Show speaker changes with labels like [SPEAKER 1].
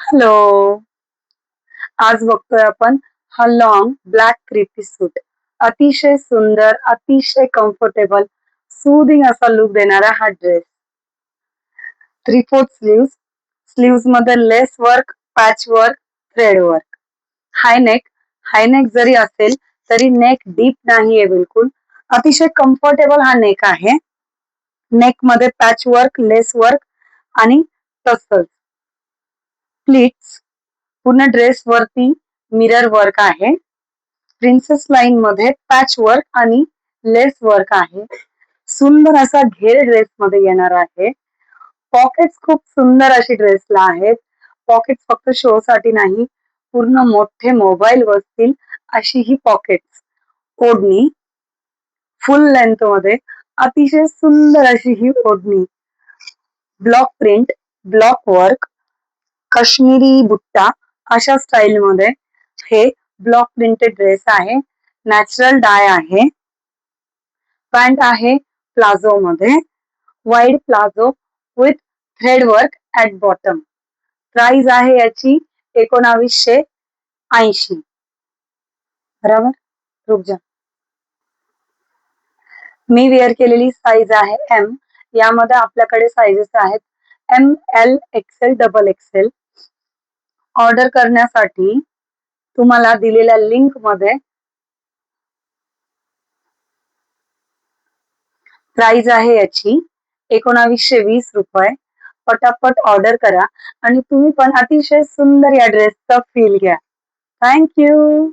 [SPEAKER 1] Hello. आज बघतोय आपण हा लॉंग ब्लॅक क्रिपी सूट. अतिशय सुंदर, अतिशय कम्फर्टेबल, सूदिंग असा लुक देणारा हा ड्रेस. 3/4 स्लीव्स, स्लीव्स मध्ये lace work, patch work, thread work. High neck, high neck जरी असेल तरी नेक डीप नाहीये बिलकुल. अतिशय कम्फर्टेबल हा नेक आहे. नेक मध्ये पॅच वर्क, लेस वर्क आणि टसल्स. प्लीट्स पूर्ण ड्रेस वरती मिरर वर्क आहे. प्रिन्सेस लाईन मध्ये पॅच वर्क आणि लेस वर्क आहे. सुंदर असा घेर ड्रेस मध्ये येणार आहे. पॉकेट्स खूप सुंदर अशी ड्रेसला आहेत. पॉकेट्स फक्त शो साठी नाही, पूर्ण मोठे मोबाईल बसतील अशी ही पॉकेट्स. ओढणी फुल लेंथ मध्ये अतिशय सुंदर अशी ही ओढणी. Block print, block work, Kashmiri बुट्टा अशा स्टाईल मध्ये हे ब्लॉक प्रिंटेड ड्रेस आहे. नॅचरल डाय आहे. पॅन्ट आहे प्लाझो मध्ये, wide palazzo with thread work at bottom. Price आहे याची 1980. बरोबर. रुक जा. मी वेअर केलेली साईज आहे एम. यामध्ये आपल्याकडे साईजेस आहेत M, L, XL, double XL. Order करण्यासाठी तुम्हाला दिलेल्या लिंक मध्ये प्राइस आहे याची 1920 रुपये. पटापट ऑर्डर करा आणि तुम्ही पण अतिशय सुंदर या ड्रेसचा फील घ्या. Thank you.